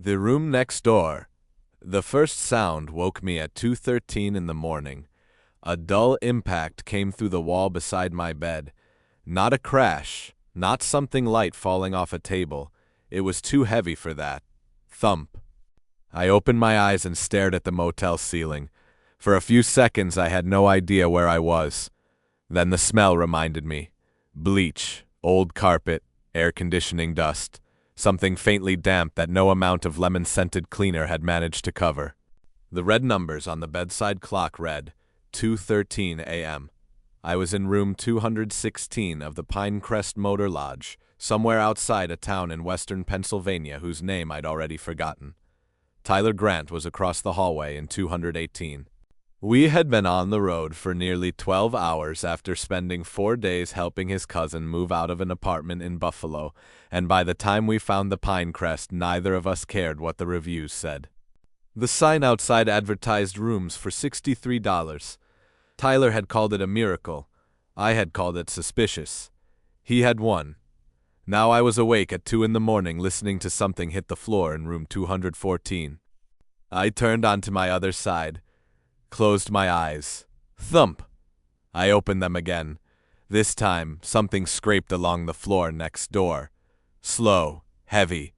The room next door. The first sound woke me at 2:13 in the morning. A dull impact came through the wall beside my bed. Not a crash, not something light falling off a table. It was too heavy for that. Thump. I opened my eyes and stared at the motel ceiling. For a few seconds I had no idea where I was. Then the smell reminded me. Bleach, old carpet, air conditioning dust. Something faintly damp that no amount of lemon-scented cleaner had managed to cover. The red numbers on the bedside clock read 2:13 a.m. I was in room 216 of the Pinecrest Motor Lodge, somewhere outside a town in western Pennsylvania whose name I'd already forgotten. Tyler Grant was across the hallway in 218. We had been on the road for nearly 12 hours after spending 4 days helping his cousin move out of an apartment in Buffalo, and by the time we found the Pinecrest, neither of us cared what the reviews said. The sign outside advertised rooms for $63. Tyler had called it a miracle. I had called it suspicious. He had won. Now I was awake at 2 in the morning listening to something hit the floor in room 214. I turned onto my other side. Closed my eyes. Thump! I opened them again. This time, something scraped along the floor next door. Slow, heavy.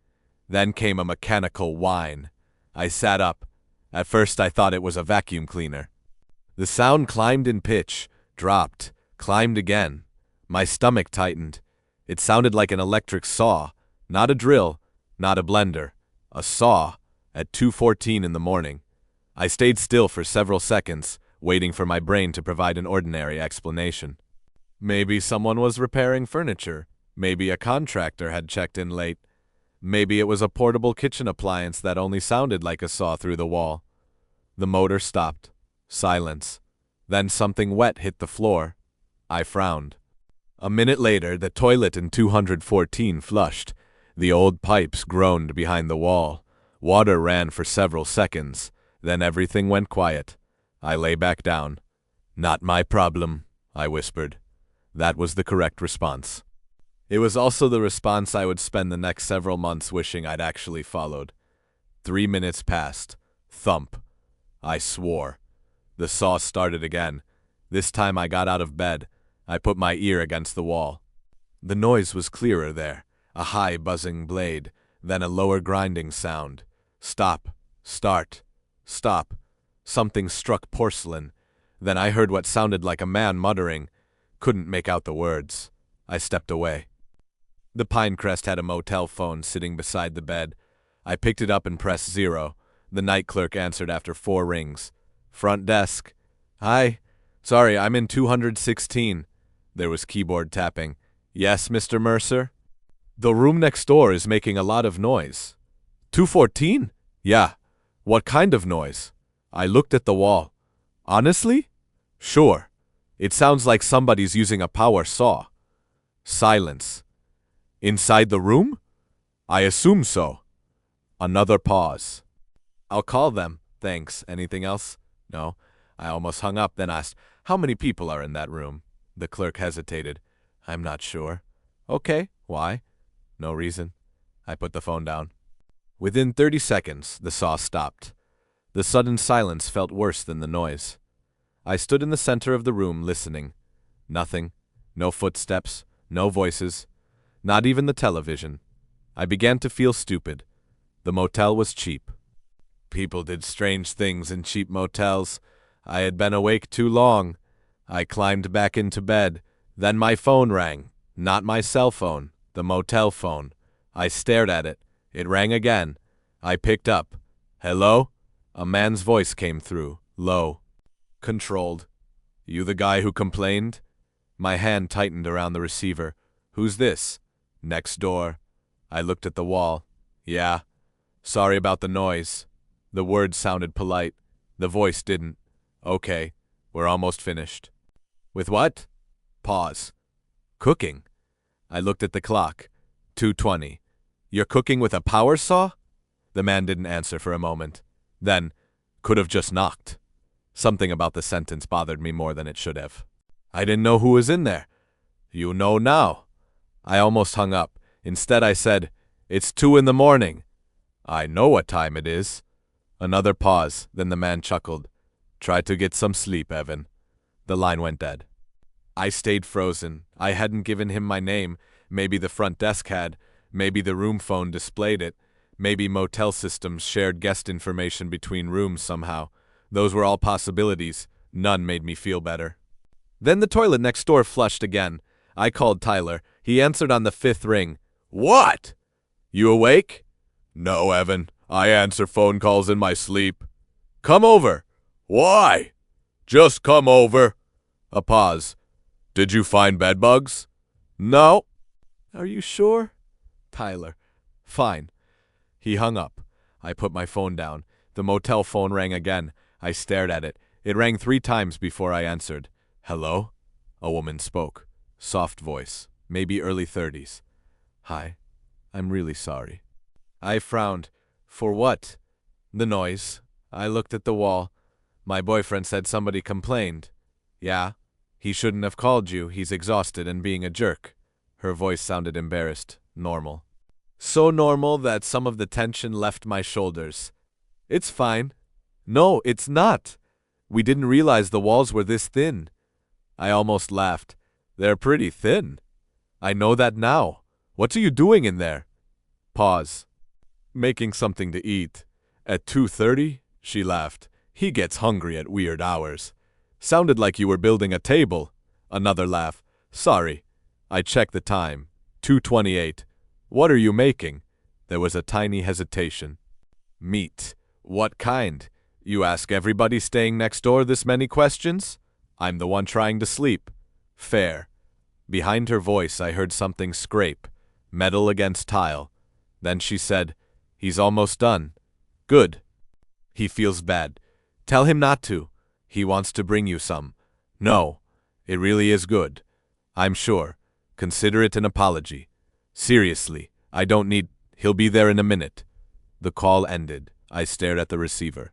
Then came a mechanical whine. I sat up. At first I thought it was a vacuum cleaner. The sound climbed in pitch, dropped, climbed again. My stomach tightened. It sounded like an electric saw. Not a drill, not a blender. A saw, at 2:14 in the morning. I stayed still for several seconds, waiting for my brain to provide an ordinary explanation. Maybe someone was repairing furniture. Maybe a contractor had checked in late. Maybe it was a portable kitchen appliance that only sounded like a saw through the wall. The motor stopped. Silence. Then something wet hit the floor. I frowned. A minute later, the toilet in 214 flushed. The old pipes groaned behind the wall. Water ran for several seconds. Then everything went quiet. I lay back down. "Not my problem," I whispered. That was the correct response. It was also the response I would spend the next several months wishing I'd actually followed. 3 minutes passed. Thump. I swore. The saw started again. This time I got out of bed. I put my ear against the wall. The noise was clearer there. A high buzzing blade, then a lower grinding sound. Stop. Start. Stop. Something struck porcelain. Then I heard what sounded like a man muttering. Couldn't make out the words. I stepped away. The Pinecrest had a motel phone sitting beside the bed. I picked it up and pressed 0. The night clerk answered after 4 rings. "Front desk." "Hi. Sorry, I'm in 216. There was keyboard tapping. "Yes, Mr. Mercer?" "The room next door is making a lot of noise." 214? "Yeah. What kind of noise?" I looked at the wall. "Honestly?" "Sure. It sounds like somebody's using a power saw." Silence. "Inside the room?" "I assume so." Another pause. "I'll call them. Thanks. Anything else?" "No." I almost hung up, then asked, "How many people are in that room?" The clerk hesitated. "I'm not sure." "Okay. Why?" "No reason." I put the phone down. Within 30 seconds, the saw stopped. The sudden silence felt worse than the noise. I stood in the center of the room listening. Nothing. No footsteps. No voices. Not even the television. I began to feel stupid. The motel was cheap. People did strange things in cheap motels. I had been awake too long. I climbed back into bed. Then my phone rang. Not my cell phone. The motel phone. I stared at it. It rang again. I picked up. "Hello?" A man's voice came through, low. Controlled. "You the guy who complained?" My hand tightened around the receiver. "Who's this?" "Next door." I looked at the wall. "Yeah. Sorry about the noise." The words sounded polite. The voice didn't. "Okay. We're almost finished." "With what?" Pause. "Cooking." I looked at the clock. 2:20. "You're cooking with a power saw?" The man didn't answer for a moment. Then, "Could have just knocked." Something about the sentence bothered me more than it should have. "I didn't know who was in there." "You know now." I almost hung up. Instead I said, "It's 2 in the morning." I know what time it is. Another pause, then the man chuckled. Try to get some sleep, Evan. The line went dead. I stayed frozen. I hadn't given him my name. Maybe the front desk had. Maybe the room phone displayed it. Maybe motel systems shared guest information between rooms somehow. Those were all possibilities. None made me feel better. Then the toilet next door flushed again. I called Tyler. He answered on the 5th ring. What? You awake? No, Evan. I answer phone calls in my sleep. Come over. Why? Just come over. A pause. Did you find bedbugs? No. Are you sure? Tyler. Fine. He hung up. I put my phone down. The motel phone rang again. I stared at it. It rang 3 times before I answered. Hello? A woman spoke. Soft voice. Maybe early 30s. Hi. I'm really sorry. I frowned. For what? The noise. I looked at the wall. My boyfriend said somebody complained. Yeah. He shouldn't have called you. He's exhausted and being a jerk. Her voice sounded embarrassed. Normal. So normal that some of the tension left my shoulders. It's fine. No, it's not. We didn't realize the walls were this thin. I almost laughed. They're pretty thin. I know that now. What are you doing in there? Pause. Making something to eat. At 2:30? She laughed. He gets hungry at weird hours. Sounded like you were building a table. Another laugh. Sorry. I checked the time. 2:28. What are you making? There was a tiny hesitation. Meat. What kind? You ask everybody staying next door this many questions? I'm the one trying to sleep. Fair. Behind her voice I heard something scrape. Metal against tile. Then she said, He's almost done. Good. He feels bad. Tell him not to. He wants to bring you some. No. It really is good. I'm sure. Consider it an apology. Seriously, I don't need... He'll be there in a minute. The call ended. I stared at the receiver.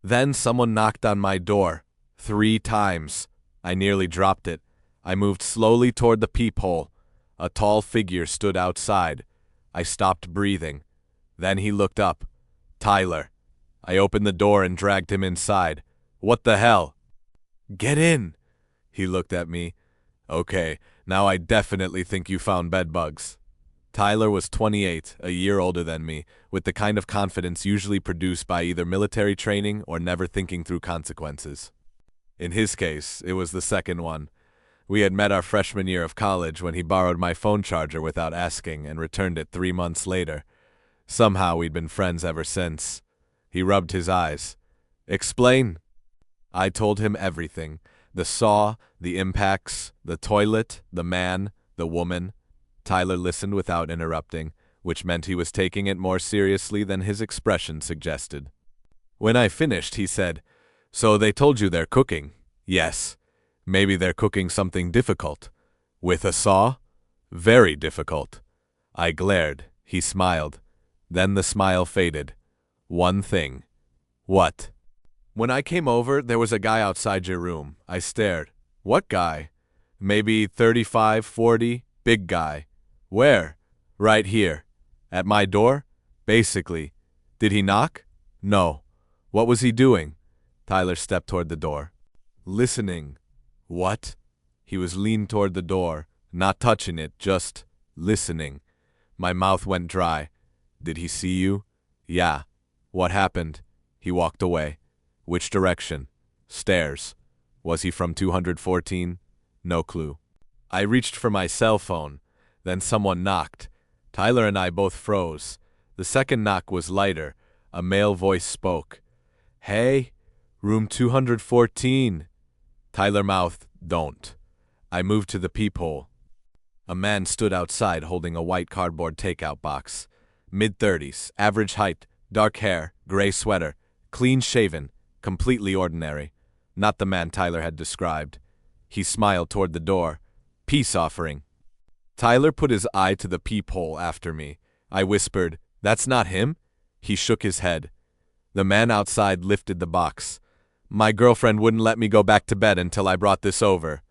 Then someone knocked on my door. 3 times. I nearly dropped it. I moved slowly toward the peephole. A tall figure stood outside. I stopped breathing. Then he looked up. Tyler. I opened the door and dragged him inside. What the hell? Get in. He looked at me. Okay, now I definitely think you found bedbugs. Tyler was 28, a year older than me, with the kind of confidence usually produced by either military training or never thinking through consequences. In his case, it was the second one. We had met our freshman year of college when he borrowed my phone charger without asking and returned it 3 months later. Somehow we'd been friends ever since. He rubbed his eyes. Explain. I told him everything. The saw, the impacts, the toilet, the man, the woman. Tyler listened without interrupting, which meant he was taking it more seriously than his expression suggested. When I finished, he said, So they told you they're cooking? Yes. Maybe they're cooking something difficult. With a saw? Very difficult. I glared. He smiled. Then the smile faded. One thing. What? When I came over, there was a guy outside your room. I stared. What guy? Maybe 35, 40, big guy. Where? Right here. At my door? Basically. Did he knock? No. What was he doing? Tyler stepped toward the door. Listening. What? He was leaned toward the door, not touching it, just listening. My mouth went dry. Did he see you? Yeah. What happened? He walked away. Which direction? Stairs. Was he from 214? No clue. I reached for my cell phone. Then someone knocked. Tyler and I both froze. The second knock was lighter. A male voice spoke. Hey, room 214. Tyler mouthed, Don't. I moved to the peephole. A man stood outside holding a white cardboard takeout box. Mid-30s, average height, dark hair, gray sweater, clean-shaven, completely ordinary. Not the man Tyler had described. He smiled toward the door. Peace offering. Tyler put his eye to the peephole after me. I whispered, That's not him? He shook his head. The man outside lifted the box. My girlfriend wouldn't let me go back to bed until I brought this over.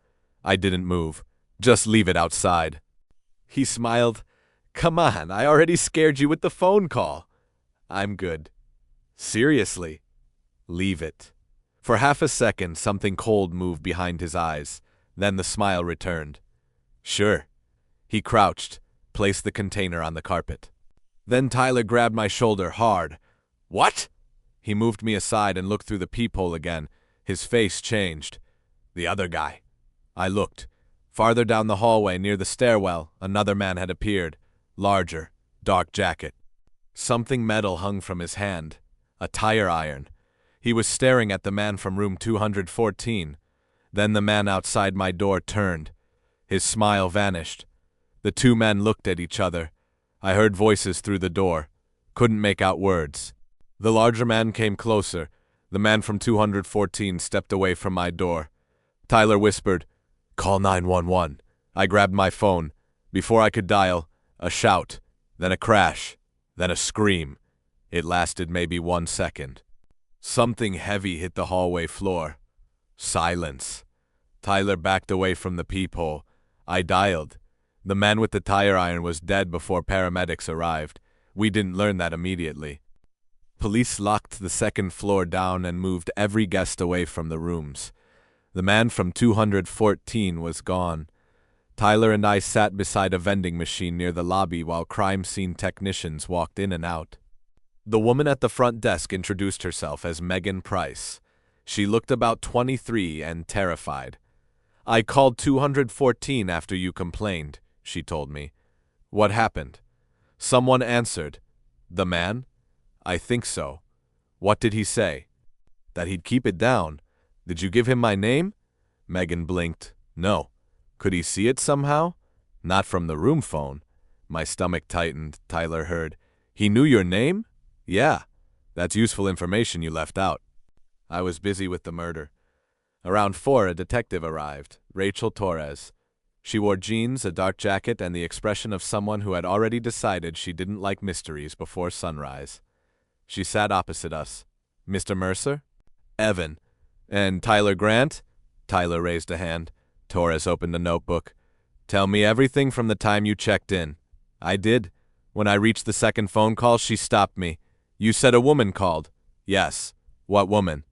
I didn't move. Just leave it outside. He smiled. Come on, I already scared you with the phone call. I'm good. Seriously? Leave it. For half a second, something cold moved behind his eyes. Then the smile returned. Sure. He crouched, placed the container on the carpet. Then Tyler grabbed my shoulder hard. What? He moved me aside and looked through the peephole again. His face changed. The other guy. I looked. Farther down the hallway, near the stairwell, another man had appeared. Larger, dark jacket. Something metal hung from his hand. A tire iron. He was staring at the man from room 214. Then the man outside my door turned. His smile vanished. The two men looked at each other. I heard voices through the door. Couldn't make out words. The larger man came closer. The man from 214 stepped away from my door. Tyler whispered, "Call 911. I grabbed my phone. Before I could dial, a shout, then a crash, then a scream. It lasted maybe 1 second. Something heavy hit the hallway floor. Silence. Tyler backed away from the peephole. I dialed. The man with the tire iron was dead before paramedics arrived. We didn't learn that immediately. Police locked the second floor down and moved every guest away from the rooms. The man from 214 was gone. Tyler and I sat beside a vending machine near the lobby while crime scene technicians walked in and out. The woman at the front desk introduced herself as Megan Price. She looked about 23 and terrified. I called 214 after you complained, she told me. What happened? Someone answered. The man? I think so. What did he say? That he'd keep it down. Did you give him my name? Megan blinked. No. Could he see it somehow? Not from the room phone. My stomach tightened. Tyler heard. He knew your name? Yeah. That's useful information you left out. I was busy with the murder. Around 4, a detective arrived, Rachel Torres. She wore jeans, a dark jacket, and the expression of someone who had already decided she didn't like mysteries before sunrise. She sat opposite us. Mr. Mercer? Evan. And Tyler Grant? Tyler raised a hand. Torres opened a notebook. Tell me everything from the time you checked in. I did. When I reached the second phone call, she stopped me. You said a woman called. Yes. What woman?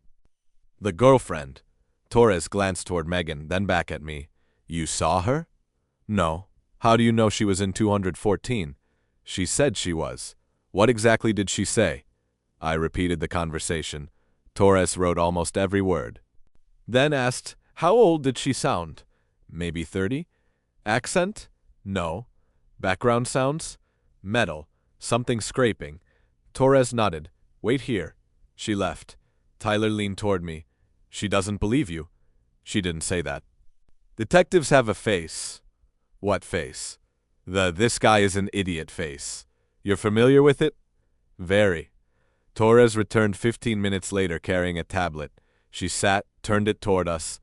The girlfriend. Torres glanced toward Megan, then back at me. You saw her? No. How do you know she was in 214? She said she was. What exactly did she say? I repeated the conversation. Torres wrote almost every word. Then asked, how old did she sound? Maybe 30? Accent? No. Background sounds? Metal. Something scraping. Torres nodded. Wait here. She left. Tyler leaned toward me. She doesn't believe you. She didn't say that. Detectives have a face. What face? This guy is an idiot face. You're familiar with it? Very. Torres returned 15 minutes later carrying a tablet. She sat, turned it toward us.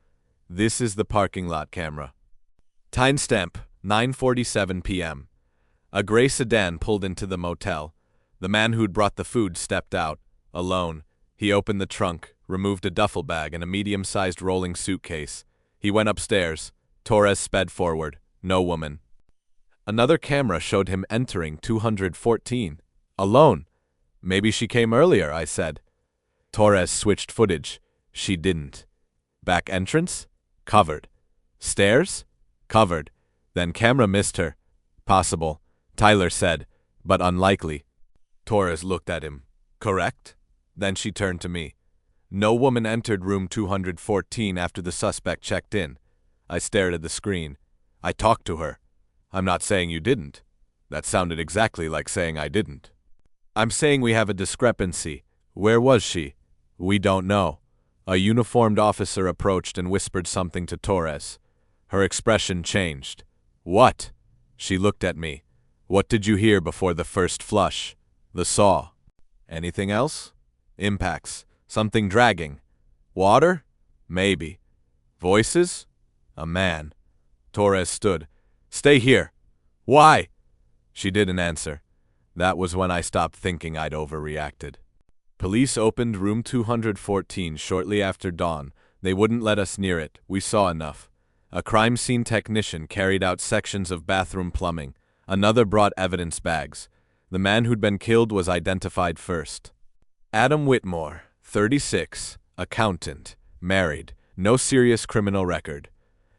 This is the parking lot camera. Timestamp, 9:47 p.m. A gray sedan pulled into the motel. The man who'd brought the food stepped out, alone. He opened the trunk, removed a duffel bag and a medium-sized rolling suitcase. He went upstairs. Torres sped forward. No woman. Another camera showed him entering 214. Alone. Maybe she came earlier, I said. Torres switched footage. She didn't. Back entrance? Covered. Stairs? Covered. Then camera missed her. Possible, Tyler said, but unlikely. Torres looked at him. Correct? Then she turned to me. No woman entered room 214 after the suspect checked in. I stared at the screen. I talked to her. I'm not saying you didn't. That sounded exactly like saying I didn't. I'm saying we have a discrepancy. Where was she? We don't know. A uniformed officer approached and whispered something to Torres. Her expression changed. What? She looked at me. What did you hear before the first flush? The saw. Anything else? Impacts. Something dragging. Water? Maybe. Voices? A man. Torres stood. Stay here. Why? She didn't answer. That was when I stopped thinking I'd overreacted. Police opened room 214 shortly after dawn. They wouldn't let us near it. We saw enough. A crime scene technician carried out sections of bathroom plumbing. Another brought evidence bags. The man who'd been killed was identified first. Adam Whitmore, 36, accountant, married, no serious criminal record.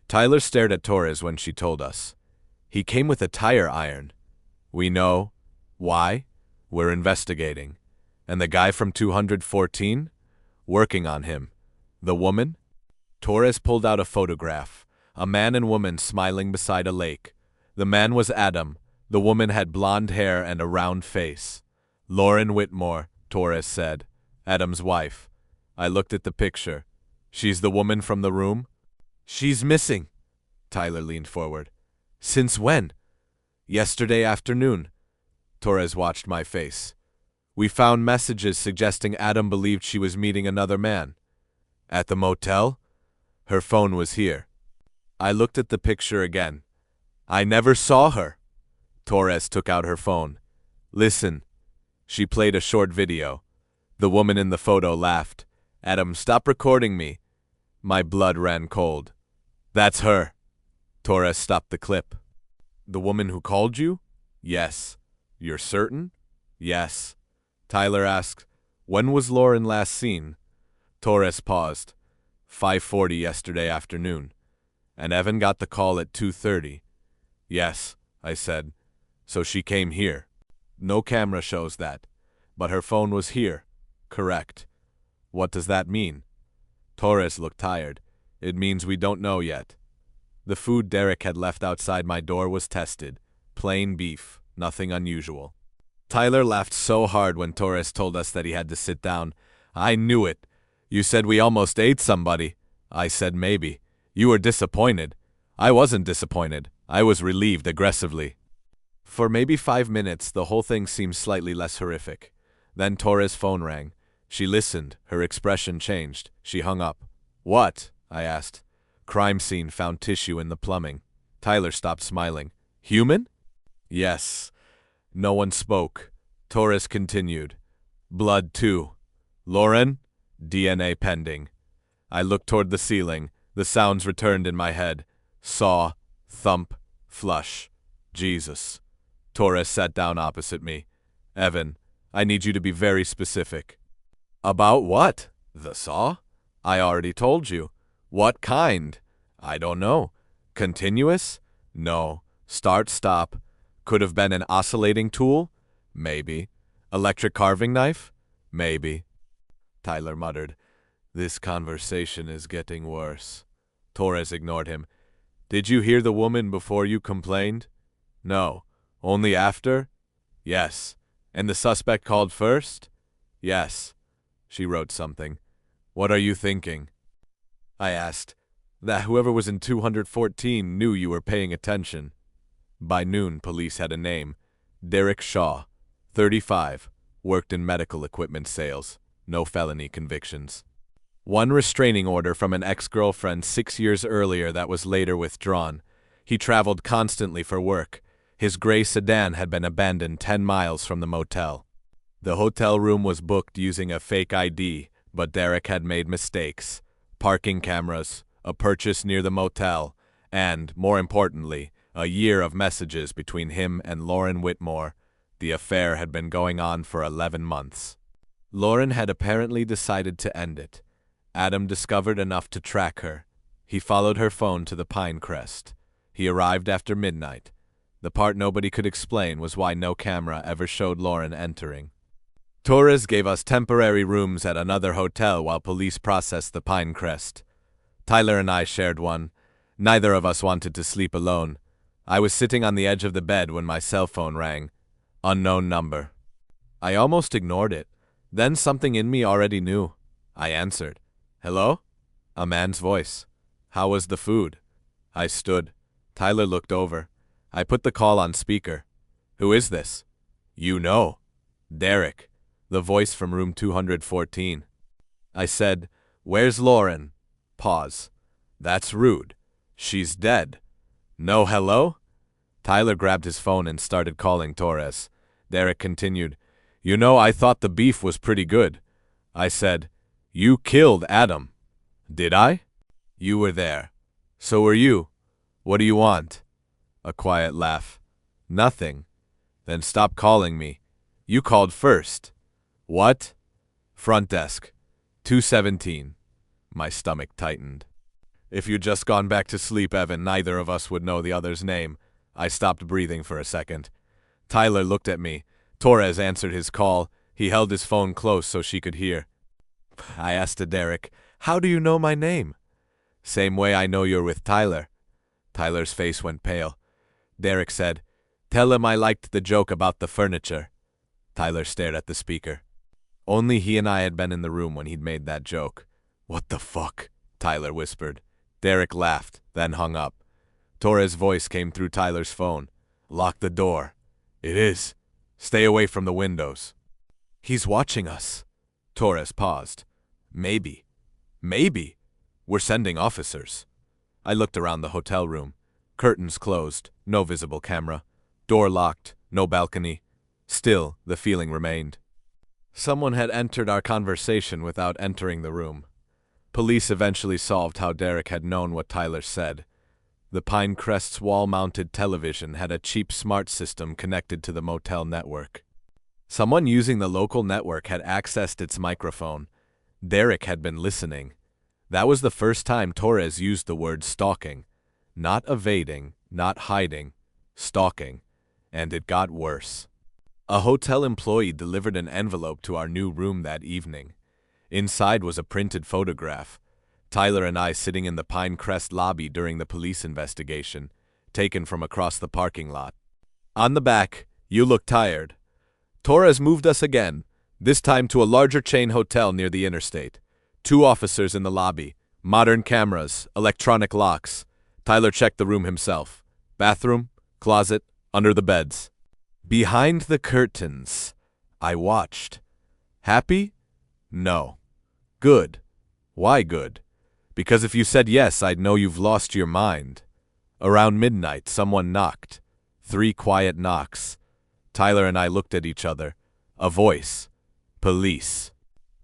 Tyler stared at Torres when she told us. He came with a tire iron. We know. Why? We're investigating. And the guy from 214? Working on him. The woman? Torres pulled out a photograph. A man and woman smiling beside a lake. The man was Adam. The woman had blonde hair and a round face. Lauren Whitmore, Torres said. Adam's wife. I looked at the picture. She's the woman from the room? She's missing. Tyler leaned forward. Since when? Yesterday afternoon. Torres watched my face. We found messages suggesting Adam believed she was meeting another man. At the motel? Her phone was here. I looked at the picture again. I never saw her. Torres took out her phone. Listen. She played a short video. The woman in the photo laughed. Adam, stop recording me. My blood ran cold. That's her. Torres stopped the clip. The woman who called you? Yes. You're certain? Yes. Tyler asked, when was Lauren last seen? Torres paused. 5:40 yesterday afternoon. And Evan got the call at 2:30. Yes, I said. So she came here. No camera shows that. But her phone was here. Correct. What does that mean? Torres looked tired. It means we don't know yet. The food Derek had left outside my door was tested. Plain beef, nothing unusual. Tyler laughed so hard when Torres told us that he had to sit down. I knew it. You said we almost ate somebody. I said maybe. You were disappointed. I wasn't disappointed. I was relieved aggressively. For maybe 5 minutes, the whole thing seemed slightly less horrific. Then Torres' phone rang. She listened. Her expression changed. She hung up. What? I asked. Crime scene found tissue in the plumbing. Tyler stopped smiling. Human? Yes. No one spoke. Torres continued. Blood too. Lauren? DNA pending. I looked toward the ceiling. The sounds returned in my head. Saw, thump, flush. Jesus. Torres sat down opposite me. Evan, I need you to be very specific. About what? The saw? I already told you. What kind? I don't know. Continuous? No. Start, stop. Could have been an oscillating tool? Maybe. Electric carving knife? Maybe. Tyler muttered. This conversation is getting worse. Torres ignored him. Did you hear the woman before you complained? No. Only after? Yes. And the suspect called first? Yes. She wrote something. What are you thinking? I asked. That whoever was in 214 knew you were paying attention. By noon, police had a name. Derek Shaw, 35, worked in medical equipment sales. No felony convictions. One restraining order from an ex-girlfriend 6 years earlier that was later withdrawn. He traveled constantly for work. His gray sedan had been abandoned 10 miles from the motel. The hotel room was booked using a fake ID, but Derek had made mistakes. Parking cameras, a purchase near the motel, and, more importantly, a year of messages between him and Lauren Whitmore. The affair had been going on for 11 months. Lauren had apparently decided to end it. Adam discovered enough to track her. He followed her phone to the Pine Crest. He arrived after midnight. The part nobody could explain was why no camera ever showed Lauren entering. Torres gave us temporary rooms at another hotel while police processed the Pine Crest. Tyler and I shared one. Neither of us wanted to sleep alone. I was sitting on the edge of the bed when my cell phone rang. Unknown number. I almost ignored it. Then something in me already knew. I answered. Hello? A man's voice. How was the food? I stood. Tyler looked over. I put the call on speaker. Who is this? You know. Derek. The voice from room 214. I said, Where's Lauren? Pause. That's rude. She's dead. No hello? Tyler grabbed his phone and started calling Torres. Derek continued, You know, I thought the beef was pretty good. I said, You killed Adam. Did I? You were there. So were you. What do you want? A quiet laugh. Nothing. Then stop calling me. You called first. What? Front desk. 217. My stomach tightened. If you'd just gone back to sleep, Evan, neither of us would know the other's name. I stopped breathing for a second. Tyler looked at me. Torres answered his call. He held his phone close so she could hear. I asked Derek, "How do you know my name?" "Same way I know you're with Tyler." Tyler's face went pale. Derek said, "Tell him I liked the joke about the furniture." Tyler stared at the speaker. Only he and I had been in the room when he'd made that joke. "What the fuck?" Tyler whispered. Derek laughed, then hung up. Torres' voice came through Tyler's phone. "Lock the door." "It is. Stay away from the windows." "He's watching us." Torres paused. Maybe. We're sending officers." I looked around the hotel room. Curtains closed, no visible camera. Door locked, no balcony. Still, the feeling remained. Someone had entered our conversation without entering the room. Police eventually solved how Derek had known what Tyler said. The Pinecrest's wall-mounted television had a cheap smart system connected to the motel network. Someone using the local network had accessed its microphone. Derek had been listening. That was the first time Torres used the word stalking. Not evading, not hiding, stalking. And it got worse. A hotel employee delivered an envelope to our new room that evening. Inside was a printed photograph. Tyler and I sitting in the Pinecrest lobby during the police investigation, taken from across the parking lot. On the back, "You look tired." Torres moved us again, this time to a larger chain hotel near the interstate. 2 officers in the lobby, modern cameras, electronic locks. Tyler checked the room himself. Bathroom, closet, under the beds. Behind the curtains, I watched. Happy? No. Good. Why good? Because if you said yes, I'd know you've lost your mind. Around midnight, someone knocked. 3 quiet knocks. Tyler and I looked at each other. A voice. "Police."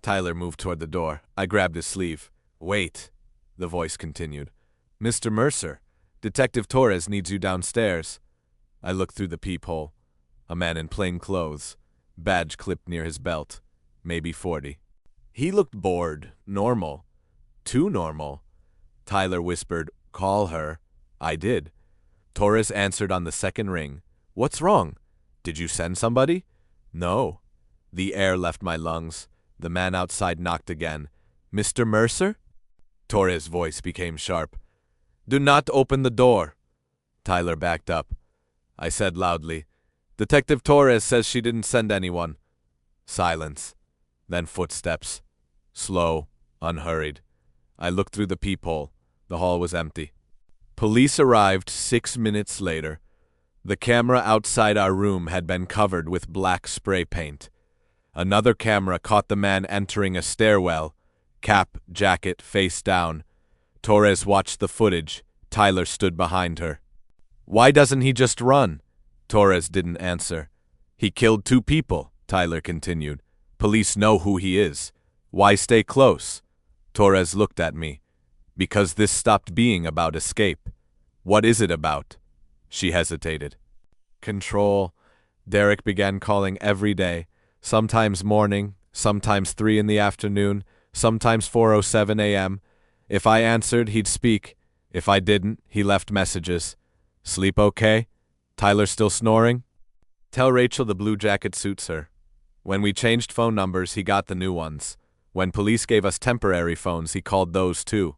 Tyler moved toward the door. I grabbed his sleeve. "Wait," the voice continued. "Mr. Mercer, Detective Torres needs you downstairs." I looked through the peephole. A man in plain clothes, badge clipped near his belt, maybe 40. He looked bored, normal. Too normal. Tyler whispered, "Call her." I did. Torres answered on the second ring. "What's wrong? Did you send somebody?" "No." The air left my lungs. The man outside knocked again. "Mr. Mercer?" Torres' voice became sharp. "Do not open the door." Tyler backed up. I said loudly, "Detective Torres says she didn't send anyone." Silence. Then footsteps. Slow, unhurried. I looked through the peephole. The hall was empty. Police arrived 6 minutes later. The camera outside our room had been covered with black spray paint. Another camera caught the man entering a stairwell, cap, jacket, face down. Torres watched the footage. Tyler stood behind her. "Why doesn't he just run?" Torres didn't answer. "He killed 2 people, Tyler continued. "Police know who he is. Why stay close?" Torres looked at me. "Because this stopped being about escape." "What is it about?" She hesitated. "Control." Derek began calling every day. Sometimes morning, sometimes 3 in the afternoon, sometimes 4:07 a.m. If I answered, he'd speak. If I didn't, he left messages. "Sleep okay? Tyler still snoring?" "Tell Rachel the blue jacket suits her." When we changed phone numbers, he got the new ones. When police gave us temporary phones, he called those too.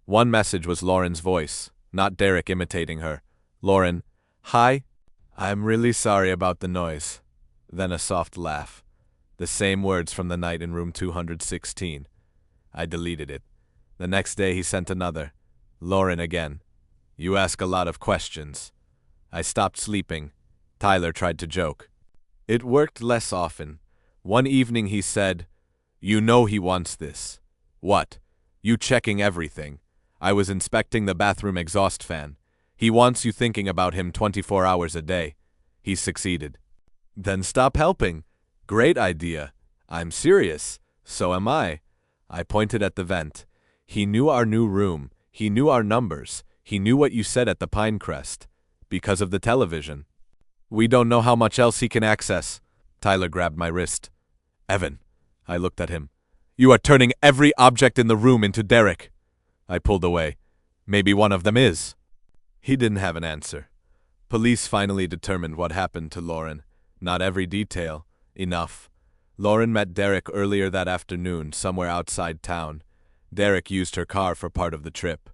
One message was Lauren's voice, not Derek imitating her. Lauren, "Hi. I'm really sorry about the noise." Then a soft laugh. The same words from the night in room 216. I deleted it. The next day he sent another. Lauren again. "You ask a lot of questions." I stopped sleeping. Tyler tried to joke. It worked less often. One evening he said, "You know he wants this." "What?" "You checking everything." I was inspecting the bathroom exhaust fan. "He wants you thinking about him 24 hours a day." He succeeded. "Then stop helping." "Great idea." "I'm serious." "So am I." I pointed at the vent. "He knew our new room. He knew our numbers. He knew what you said at the Pinecrest. Because of the television. We don't know how much else he can access." Tyler grabbed my wrist. Evan. I looked at him. You are turning every object in the room into Derek. I pulled away. Maybe one of them is. He didn't have an answer. Police finally determined what happened to Lauren. Not every detail. Enough. Lauren met Derek earlier that afternoon, somewhere outside town. Derek used her car for part of the trip.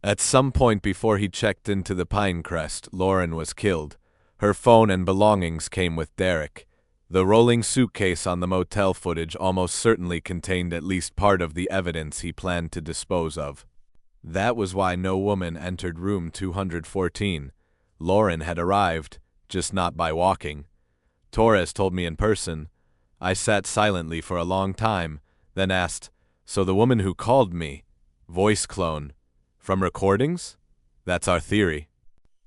At some point before he checked into the Pinecrest, Lauren was killed. Her phone and belongings came with Derek. The rolling suitcase on the motel footage almost certainly contained at least part of the evidence he planned to dispose of. That was why no woman entered room 214. Lauren had arrived, just not by walking. Torres told me in person. I sat silently for a long time, then asked, so the woman who called me, voice clone, from recordings? That's our theory.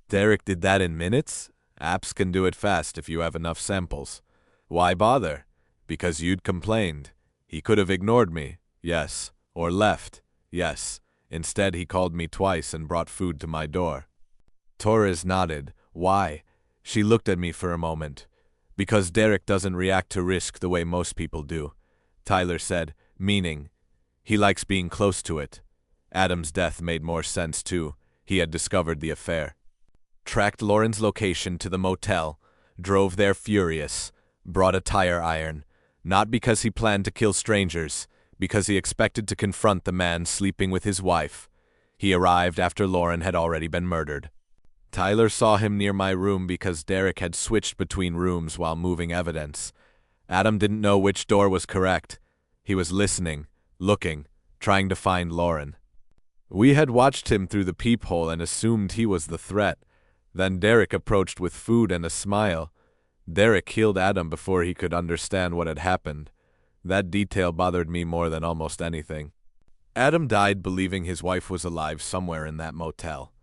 Derek did that in minutes? Apps can do it fast if you have enough samples. Why bother? Because you'd complained. He could have ignored me, yes, or left, yes. Instead, he called me twice and brought food to my door. Torres nodded. Why? She looked at me for a moment. Because Derek doesn't react to risk the way most people do. Tyler said, meaning, he likes being close to it. Adam's death made more sense too. He had discovered the affair. Tracked Lauren's location to the motel, drove there furious, brought a tire iron, not because he planned to kill strangers, because he expected to confront the man sleeping with his wife. He arrived after Lauren had already been murdered. Tyler saw him near my room because Derek had switched between rooms while moving evidence. Adam didn't know which door was correct. He was listening, looking, trying to find Lauren. We had watched him through the peephole and assumed he was the threat. Then Derek approached with food and a smile. Derek killed Adam before he could understand what had happened. That detail bothered me more than almost anything. Adam died believing his wife was alive somewhere in that motel.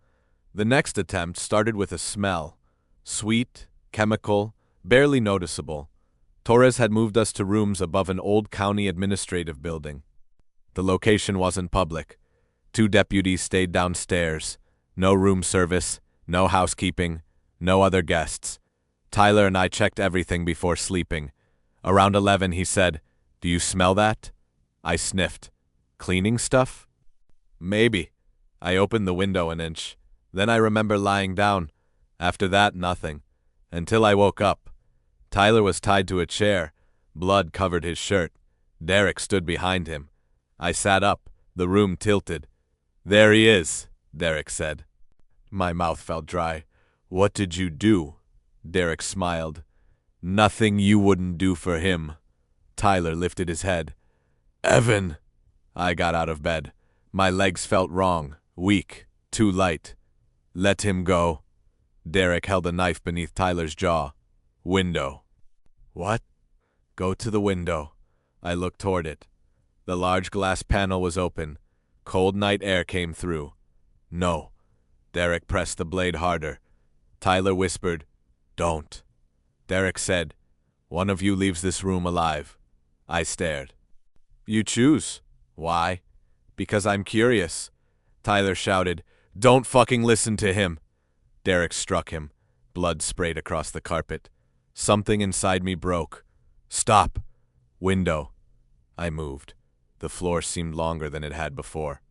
The next attempt started with a smell. Sweet, chemical, barely noticeable. Torres had moved us to rooms above an old county administrative building. The location wasn't public. 2 deputies stayed downstairs. No room service, no housekeeping, no other guests. Tyler and I checked everything before sleeping. Around 11 he said, "Do you smell that?" I sniffed. "Cleaning stuff?" "Maybe." I opened the window an inch. Then I remember lying down. After that, nothing. Until I woke up. Tyler was tied to a chair. Blood covered his shirt. Derek stood behind him. I sat up. The room tilted. "There he is," Derek said. My mouth felt dry. "What did you do?" Derek smiled. "Nothing you wouldn't do for him." Tyler lifted his head. "Evan!" I got out of bed. My legs felt wrong, weak, too light. "Let him go." Derek held a knife beneath Tyler's jaw. "Window." "What?" "Go to the window." I looked toward it. The large glass panel was open. Cold night air came through. "No." Derek pressed the blade harder. Tyler whispered, "Don't." Derek said, "One of you leaves this room alive." I stared. "You choose." "Why?" "Because I'm curious." Tyler shouted, "Don't fucking listen to him." Derek struck him. Blood sprayed across the carpet. Something inside me broke. "Stop." "Window." I moved. The floor seemed longer than it had before.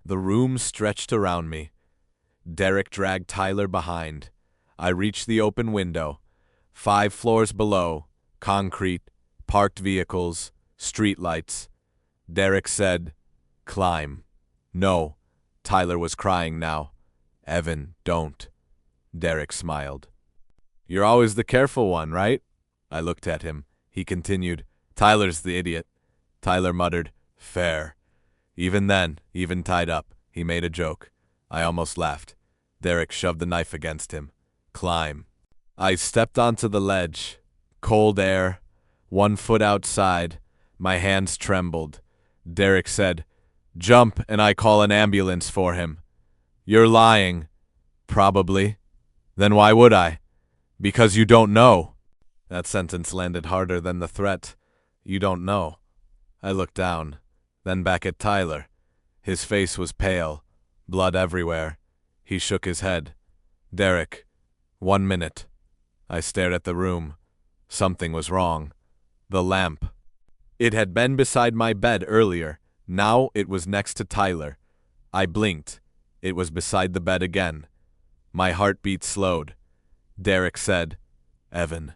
The room stretched around me. Derek dragged Tyler behind. I reached the open window. 5 floors below, concrete, parked vehicles, street lights. Derek said, "Climb." "No." Tyler was crying now. "Evan, don't." Derek smiled. "You're always the careful one, right?" I looked at him. He continued, "Tyler's the idiot." Tyler muttered, "Fair." Even then, even tied up, he made a joke. I almost laughed. Derek shoved the knife against him. "Climb." I stepped onto the ledge. Cold air. 1 foot outside. My hands trembled. Derek said, "Jump and I call an ambulance for him." "You're lying." "Probably." "Then why would I?" "Because you don't know." That sentence landed harder than the threat. You don't know. I looked down, then back at Tyler. His face was pale, blood everywhere. He shook his head. "Derek, 1 minute." I stared at the room. Something was wrong. The lamp. It had been beside my bed earlier. Now it was next to Tyler. I blinked. It was beside the bed again. My heartbeat slowed. Derek said, "Evan."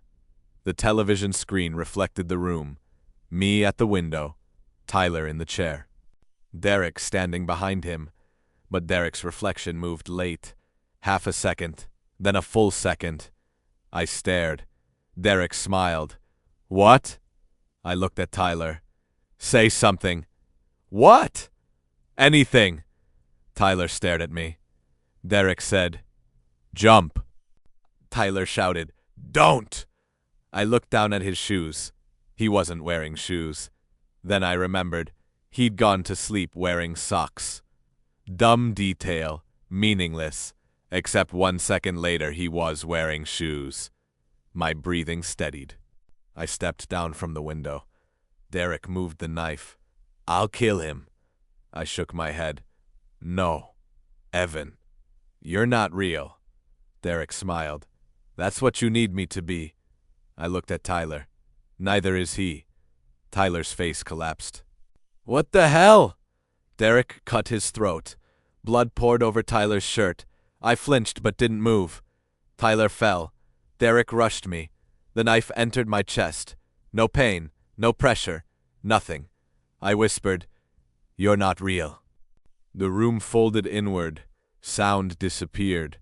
The television screen reflected the room. Me at the window. Tyler in the chair. Derek standing behind him. But Derek's reflection moved late. Half a second. Then a full second. I stared. Derek smiled. "What?" I looked at Tyler. "Say something." "What?" "Anything." Tyler stared at me. Derek said, "Jump." Tyler shouted, "Don't!" I looked down at his shoes. He wasn't wearing shoes. Then I remembered he'd gone to sleep wearing socks. Dumb detail, meaningless, except 1 second later he was wearing shoes. My breathing steadied. I stepped down from the window. Derek moved the knife. "I'll kill him." I shook my head. "No, Evan, you're not real." Derek smiled. "That's what you need me to be." I looked at Tyler. Neither is he. Tyler's face collapsed. "What the hell?" Derek cut his throat. Blood poured over Tyler's shirt. I flinched but didn't move. Tyler fell. Derek rushed me. The knife entered my chest. No pain, no pressure, nothing. I whispered, "You're not real." The room folded inward. Sound disappeared.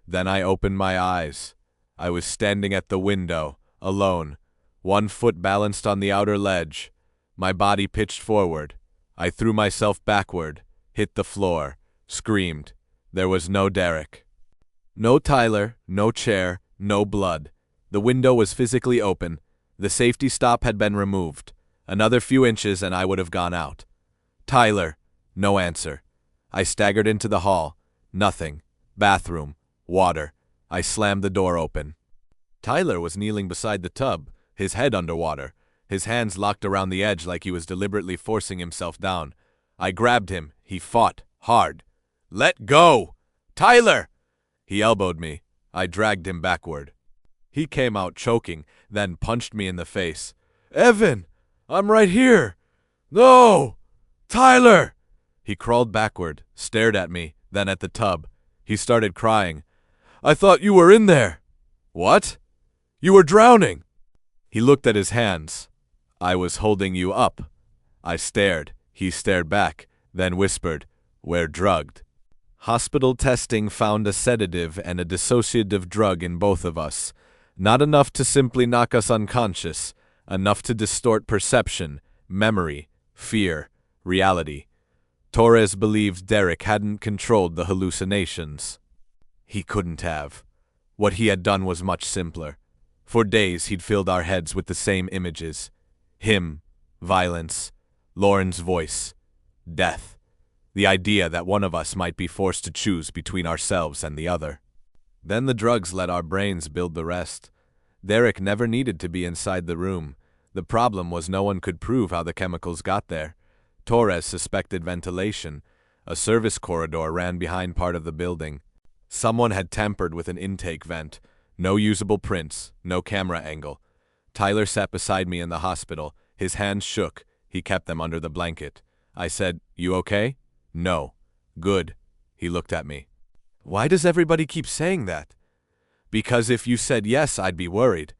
Then I opened my eyes. I was standing at the window, alone, 1 foot balanced on the outer ledge. My body pitched forward. I threw myself backward, hit the floor, screamed. There was no Derek. No Tyler, no chair, no blood. The window was physically open. The safety stop had been removed. Another few inches and I would have gone out. "Tyler." No answer. I staggered into the hall. Nothing. Bathroom. Water. I slammed the door open. Tyler was kneeling beside the tub, his head underwater, his hands locked around the edge like he was deliberately forcing himself down. I grabbed him. He fought. Hard. "Let go! Tyler!" He elbowed me. I dragged him backward. He came out choking, then punched me in the face. "Evan! I'm right here! No! Tyler!" He crawled backward, stared at me, then at the tub. He started crying. "I thought you were in there." "What?" "You were drowning." He looked at his hands. "I was holding you up." I stared. He stared back, then whispered, "We're drugged." Hospital testing found a sedative and a dissociative drug in both of us. Not enough to simply knock us unconscious, enough to distort perception, memory, fear, reality. Torres believed Derek hadn't controlled the hallucinations. He couldn't have. What he had done was much simpler. For days he'd filled our heads with the same images. Him, violence, Lauren's voice, death. The idea that one of us might be forced to choose between ourselves and the other. Then the drugs let our brains build the rest. Derek never needed to be inside the room. The problem was no one could prove how the chemicals got there. Torres suspected ventilation. A service corridor ran behind part of the building. Someone had tampered with an intake vent. No usable prints, no camera angle. Tyler sat beside me in the hospital. His hands shook. He kept them under the blanket. I said, "You okay?" "No." "Good." He looked at me. "Why does everybody keep saying that?" "Because if you said yes, I'd be worried."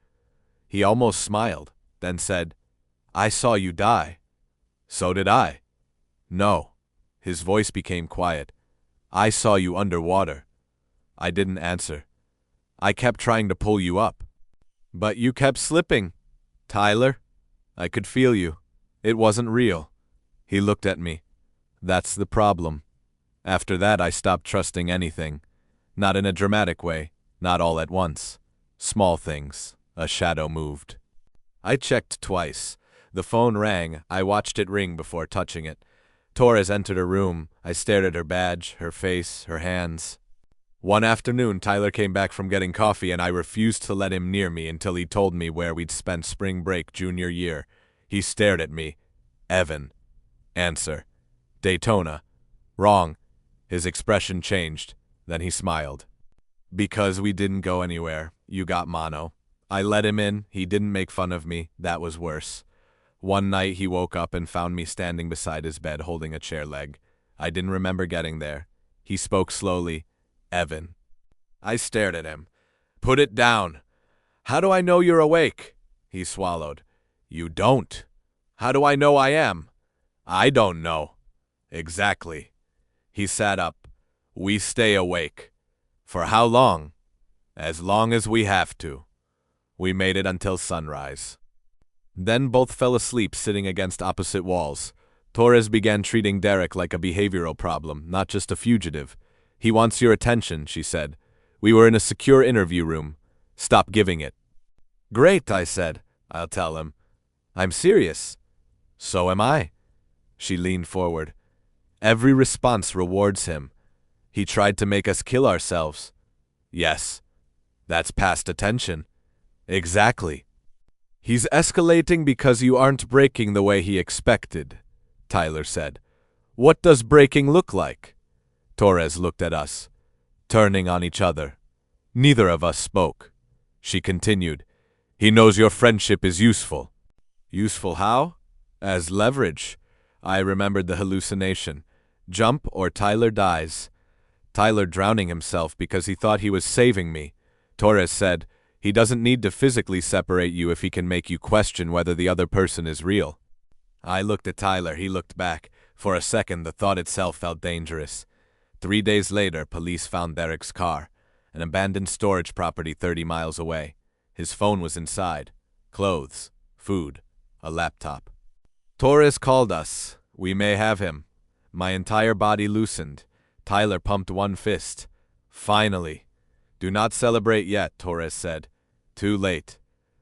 He almost smiled, then said, "I saw you die." "So did I." "No." His voice became quiet. "I saw you underwater." I didn't answer. "I kept trying to pull you up." "But you kept slipping." "Tyler, I could feel you. It wasn't real." He looked at me. "That's the problem." After that, I stopped trusting anything. Not in a dramatic way, not all at once. Small things. A shadow moved. I checked twice. The phone rang. I watched it ring before touching it. Torres entered her room. I stared at her badge, her face, her hands. One afternoon, Tyler came back from getting coffee, and I refused to let him near me until he told me where we'd spent spring break junior year. He stared at me. "Evan." Answer. "Daytona." "Wrong." His expression changed. Then he smiled. "Because we didn't go anywhere. You got mono. I let him in. He didn't make fun of me. That was worse. One night he woke up and found me standing beside his bed holding a chair leg. I didn't remember getting there. He spoke slowly. Evan. I stared at him. Put it down. How do I know you're awake? He swallowed. You don't. How do I know I am? I don't know. Exactly. He sat up. We stay awake. For how long? As long as we have to. We made it until sunrise. Then both fell asleep sitting against opposite walls. Torres began treating Derek like a behavioral problem, not just a fugitive. He wants your attention, she said. We were in a secure interview room. Stop giving it. Great, I said. I'll tell him. I'm serious. So am I. She leaned forward. Every response rewards him. He tried to make us kill ourselves. Yes. That's past attention. Exactly. He's escalating because you aren't breaking the way he expected, Tyler said. What does breaking look like? Torres looked at us, turning on each other. Neither of us spoke. She continued. He knows your friendship is useful. Useful how? As leverage. I remembered the hallucination. Jump or Tyler dies. Tyler drowning himself because he thought he was saving me. Torres said, he doesn't need to physically separate you if he can make you question whether the other person is real. I looked at Tyler, he looked back. For a second, the thought itself felt dangerous. 3 days later, police found Derek's car, an abandoned storage property 30 miles away. His phone was inside. Clothes, food, a laptop. Torres called us. We may have him. My entire body loosened. Tyler pumped one fist. Finally. Do not celebrate yet, Torres said. Too late.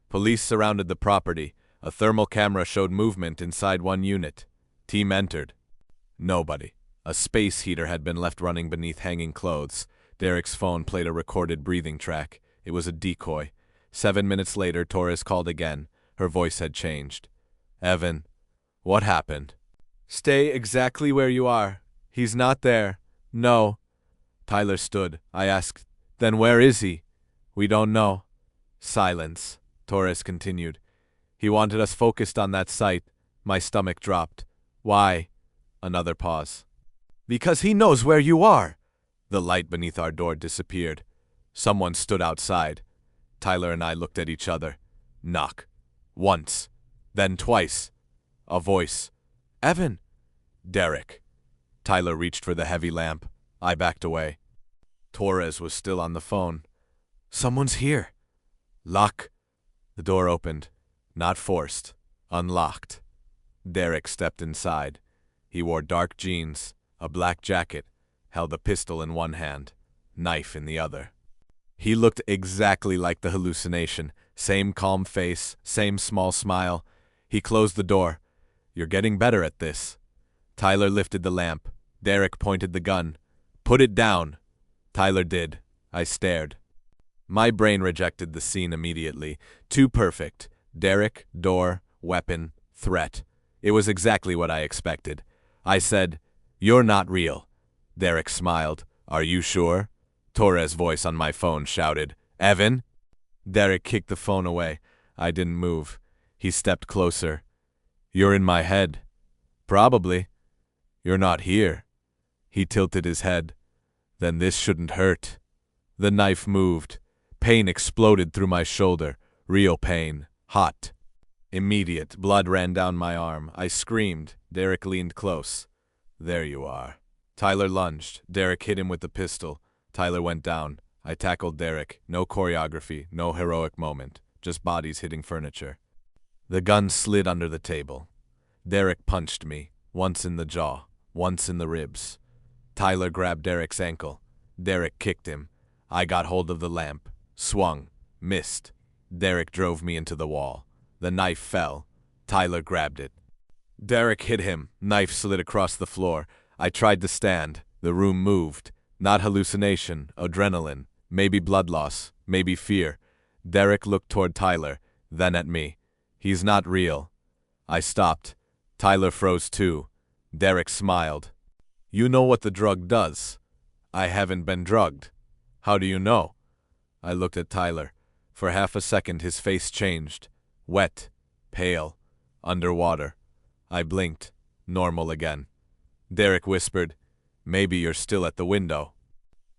Police surrounded the property. A thermal camera showed movement inside one unit. Team entered. Nobody. A space heater had been left running beneath hanging clothes. Derek's phone played a recorded breathing track. It was a decoy. 7 minutes later, Torres called again. Her voice had changed. Evan, what happened? Stay exactly where you are. He's not there. No. Tyler stood. I asked, then where is he? We don't know. Silence. Torres continued. He wanted us focused on that site. My stomach dropped. Why? Another pause. Because he knows where you are. The light beneath our door disappeared. Someone stood outside. Tyler and I looked at each other. Knock. Once. Then twice. A voice. Evan. Derek. Tyler reached for the heavy lamp. I backed away. Torres was still on the phone. Someone's here. Lock. The door opened. Not forced. Unlocked. Derek stepped inside. He wore dark jeans, a black jacket, held a pistol in one hand, knife in the other. He looked exactly like the hallucination. Same calm face, same small smile. He closed the door. You're getting better at this. Tyler lifted the lamp. Derek pointed the gun. Put it down. Tyler did. I stared. My brain rejected the scene immediately. Too perfect. Derek, door, weapon, threat. It was exactly what I expected. I said, You're not real. Derek smiled. Are you sure? Torres' voice on my phone shouted, Evan? Derek kicked the phone away. I didn't move. He stepped closer. You're in my head. Probably. You're not here. He tilted his head. Then this shouldn't hurt. The knife moved. Pain exploded through my shoulder. Real pain. Hot. Immediate. Blood ran down my arm. I screamed. Derek leaned close. There you are. Tyler lunged. Derek hit him with the pistol. Tyler went down. I tackled Derek. No choreography, no heroic moment. Just bodies hitting furniture. The gun slid under the table. Derek punched me. Once in the jaw. Once in the ribs. Tyler grabbed Derek's ankle. Derek kicked him. I got hold of the lamp. Swung. Missed. Derek drove me into the wall. The knife fell. Tyler grabbed it. Derek hit him. Knife slid across the floor. I tried to stand. The room moved. Not hallucination, adrenaline. Maybe blood loss. Maybe fear. Derek looked toward Tyler, then at me. He's not real. I stopped. Tyler froze too. Derek smiled. You know what the drug does. I haven't been drugged. How do you know? I looked at Tyler. For half a second his face changed. Wet, pale, underwater. I blinked. Normal again. Derek whispered, "Maybe you're still at the window."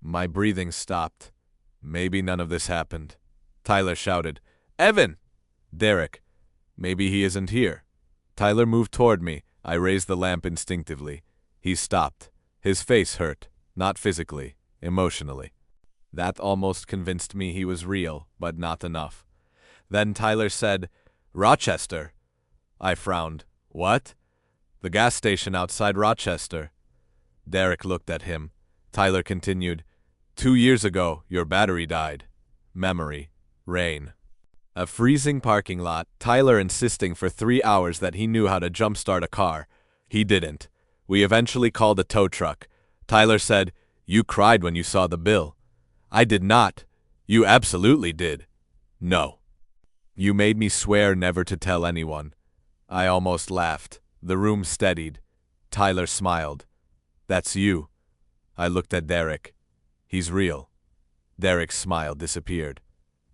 My breathing stopped. Maybe none of this happened. Tyler shouted, "Evan!" Derek, "Maybe he isn't here." Tyler moved toward me. I raised the lamp instinctively. He stopped. His face hurt, not physically, emotionally. That almost convinced me he was real, but not enough. Then Tyler said, "Rochester." I frowned. "What?" "The gas station outside Rochester." Derek looked at him. Tyler continued, 2 years ago, your battery died. Memory. Rain. A freezing parking lot, Tyler insisting for 3 hours that he knew how to jumpstart a car. He didn't. We eventually called a tow truck. Tyler said, "You cried when you saw the bill." I did not. "You absolutely did." "No." "You made me swear never to tell anyone." I almost laughed. The room steadied. Tyler smiled. "That's you." I looked at Derek. "He's real." Derek's smile disappeared.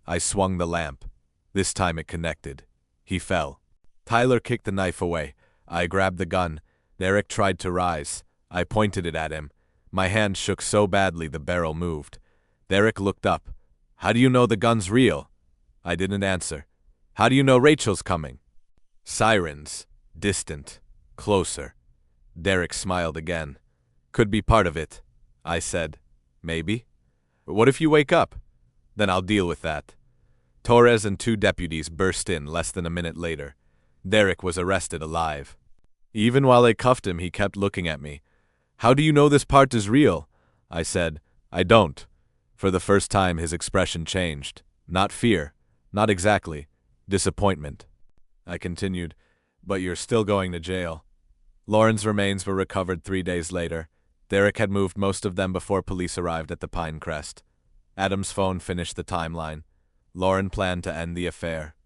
I swung the lamp. This time it connected. He fell. Tyler kicked the knife away. I grabbed the gun. Derek tried to rise. I pointed it at him. My hand shook so badly the barrel moved. Derek looked up. "How do you know the gun's real?" I didn't answer. "How do you know Rachel's coming?" Sirens. Distant. Closer. Derek smiled again. "Could be part of it," I said. "Maybe." "What if you wake up?" "Then I'll deal with that." Torres and 2 deputies burst in less than a minute later. Derek was arrested alive. Even while they cuffed him, he kept looking at me. "How do you know this part is real?" I said. "I don't." For the first time, his expression changed. Not fear. Not exactly. Disappointment. I continued, "But you're still going to jail." Lauren's remains were recovered 3 days later. Derek had moved most of them before police arrived at the Pinecrest. Adam's phone finished the timeline. Lauren planned to end the affair.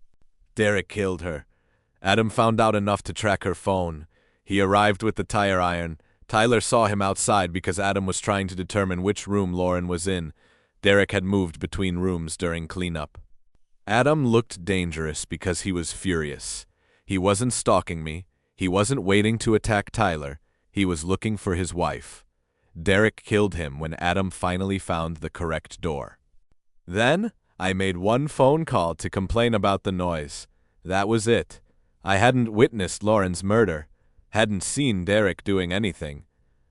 Derek killed her. Adam found out enough to track her phone. He arrived with the tire iron. Tyler saw him outside because Adam was trying to determine which room Lauren was in. Derek had moved between rooms during cleanup. Adam looked dangerous because he was furious. He wasn't stalking me. He wasn't waiting to attack Tyler. He was looking for his wife. Derek killed him when Adam finally found the correct door. Then, I made one phone call to complain about the noise. That was it. I hadn't witnessed Lauren's murder. Hadn't seen Derek doing anything.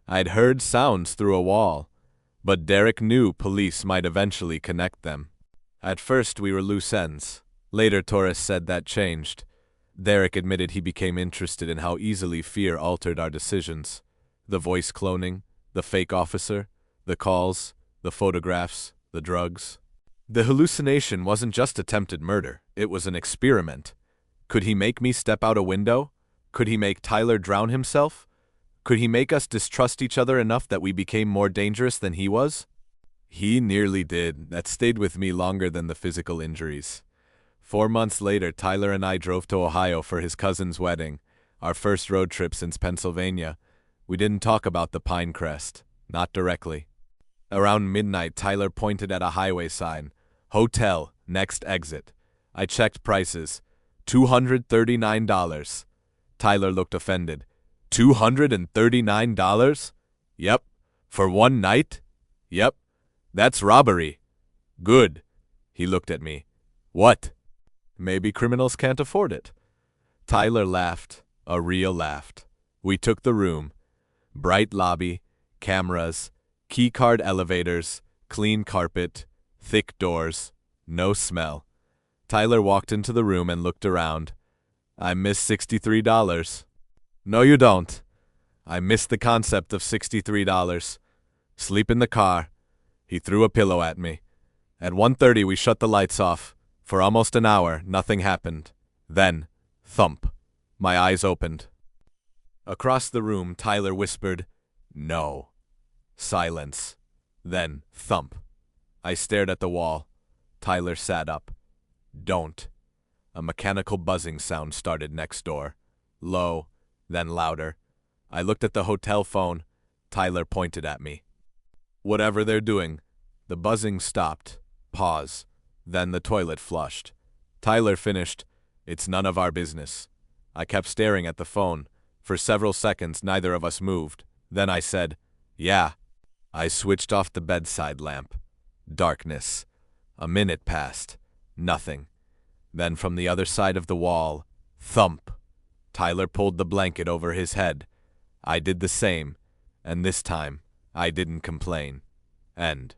I'd heard sounds through a wall. But Derek knew police might eventually connect them. At first, we were loose ends. Later, Torres said that changed. Derek admitted he became interested in how easily fear altered our decisions. The voice cloning, the fake officer, the calls, the photographs, the drugs. The hallucination wasn't just attempted murder. It was an experiment. Could he make me step out a window? Could he make Tyler drown himself? Could he make us distrust each other enough that we became more dangerous than he was? He nearly did. That stayed with me longer than the physical injuries. 4 months later, Tyler and I drove to Ohio for his cousin's wedding, our first road trip since Pennsylvania. We didn't talk about the Pinecrest, not directly. Around midnight, Tyler pointed at a highway sign. Hotel, next exit. I checked prices. $239. Tyler looked offended. $239? Yep. For one night? Yep. That's robbery. Good. He looked at me. What? Maybe criminals can't afford it. Tyler laughed, a real laugh. We took the room. Bright lobby, cameras, keycard elevators, clean carpet, thick doors, no smell. Tyler walked into the room and looked around. I miss $63. No, you don't. I miss the concept of $63. Sleep in the car. He threw a pillow at me. At 1:30 we shut the lights off. For almost an hour, nothing happened. Then, thump. My eyes opened. Across the room, Tyler whispered, "No." Silence. Then, thump. I stared at the wall. Tyler sat up. "Don't." A mechanical buzzing sound started next door. Low, then louder. I looked at the hotel phone. Tyler pointed at me. "Whatever they're doing." The buzzing stopped. Pause. Then the toilet flushed. Tyler finished, "It's none of our business." I kept staring at the phone. For several seconds, neither of us moved. Then I said, "Yeah." I switched off the bedside lamp. Darkness. A minute passed. Nothing. Then from the other side of the wall, thump. Tyler pulled the blanket over his head. I did the same, and this time, I didn't complain. End.